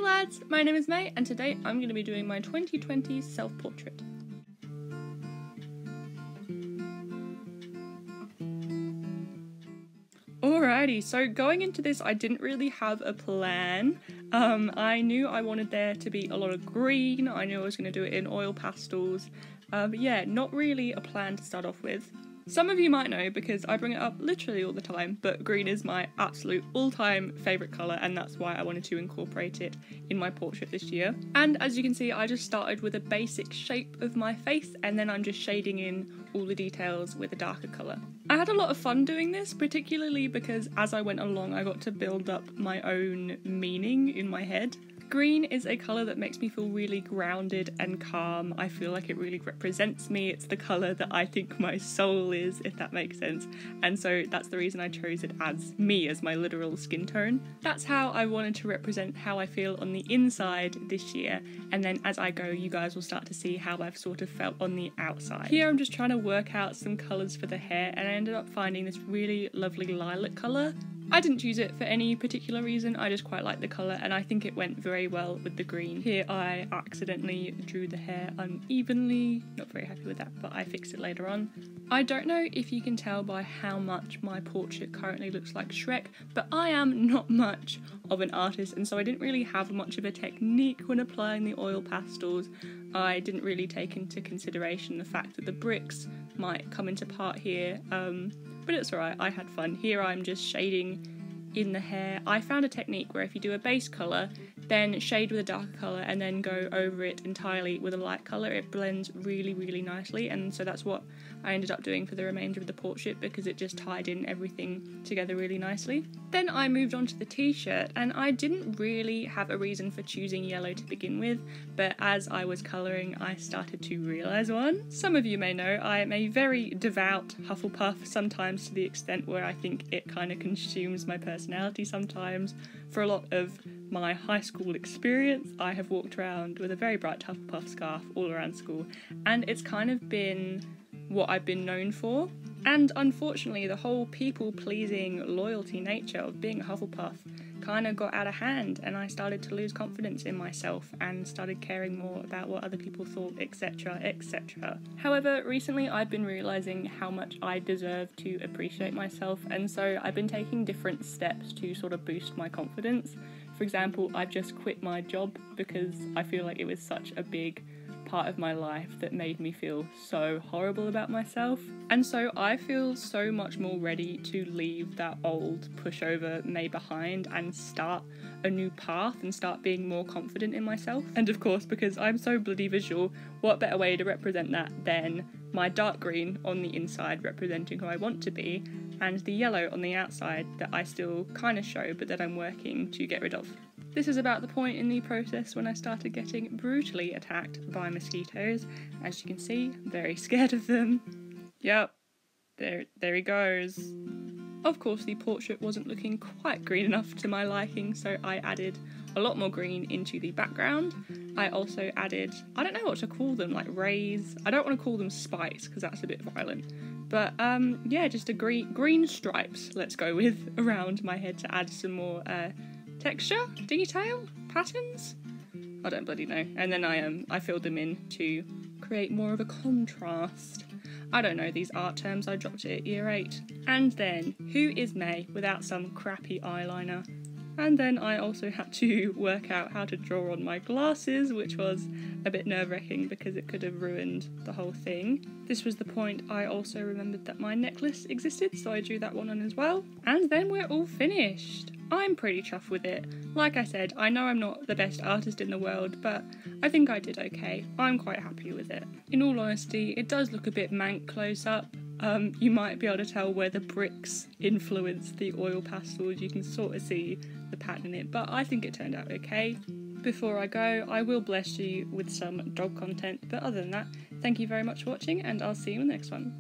lads, my name is May and today I'm going to be doing my 2020 self-portrait. Alrighty, so going into this I didn't really have a plan. I knew I wanted there to be a lot of green, I knew I was going to do it in oil pastels, but yeah, not really a plan to start off with. Some of you might know because I bring it up literally all the time, but green is my absolute all-time favourite colour and that's why I wanted to incorporate it in my portrait this year. And as you can see, I just started with a basic shape of my face and then I'm just shading in all the details with a darker colour. I had a lot of fun doing this, particularly because as I went along I got to build up my own meaning in my head. Green is a colour that makes me feel really grounded and calm. I feel like it really represents me. It's the colour that I think my soul is, if that makes sense. And so that's the reason I chose it as me, as my literal skin tone. That's how I wanted to represent how I feel on the inside this year. And then as I go, you guys will start to see how I've sort of felt on the outside. Here I'm just trying to work out some colours for the hair and I ended up finding this really lovely lilac colour. I didn't choose it for any particular reason, I just quite like the colour and I think it went very well with the green. Here I accidentally drew the hair unevenly, not very happy with that, but I fixed it later on. I don't know if you can tell by how much my portrait currently looks like Shrek, but I am not much of an artist and so I didn't really have much of a technique when applying the oil pastels. I didn't really take into consideration the fact that the bricks might come into part here, but it's alright, I had fun. Here I'm just shading in the hair. I found a technique where if you do a base colour, then shade with a darker colour and then go over it entirely with a light colour, it blends really nicely, and so that's what I ended up doing for the remainder of the portrait because it just tied in everything together really nicely. Then I moved on to the t-shirt and I didn't really have a reason for choosing yellow to begin with, but as I was colouring I started to realise one. Some of you may know I am a very devout Hufflepuff, sometimes to the extent where I think it kind of consumes my personality sometimes. For a lot of my high school experience, I have walked around with a very bright Hufflepuff scarf all around school, and it's kind of been what I've been known for. And unfortunately, the whole people-pleasing loyalty nature of being a Hufflepuff kind of got out of hand, and I started to lose confidence in myself and started caring more about what other people thought, etc, etc. However, recently I've been realising how much I deserve to appreciate myself, and so I've been taking different steps to sort of boost my confidence. For example, I've just quit my job because I feel like it was such a big part of my life that made me feel so horrible about myself, and so I feel so much more ready to leave that old pushover May behind and start a new path and start being more confident in myself. And of course, because I'm so bloody visual, what better way to represent that than my dark green on the inside representing who I want to be, and the yellow on the outside that I still kind of show but that I'm working to get rid of. This is about the point in the process when I started getting brutally attacked by mosquitoes. As you can see, I'm very scared of them. Yep, there he goes. Of course, the portrait wasn't looking quite green enough to my liking, so I added a lot more green into the background. I also added, I don't know what to call them, like rays. I don't want to call them spikes because that's a bit violent. But yeah, just a green stripes, let's go with, around my head to add some more texture, detail, patterns? I don't bloody know. And then I filled them in to create more of a contrast. I don't know these art terms, I dropped it at year 8. And then, who is May without some crappy eyeliner? And then I also had to work out how to draw on my glasses, which was a bit nerve-wracking because it could have ruined the whole thing. This was the point I also remembered that my necklace existed, so I drew that one on as well. And then we're all finished. I'm pretty chuffed with it. Like I said, I know I'm not the best artist in the world, but I think I did okay. I'm quite happy with it. In all honesty, it does look a bit mank close up. You might be able to tell where the bricks influenced the oil pastels. You can sort of see the pattern in it, but I think it turned out okay. Before I go, I will bless you with some dog content, but other than that, thank you very much for watching and I'll see you in the next one.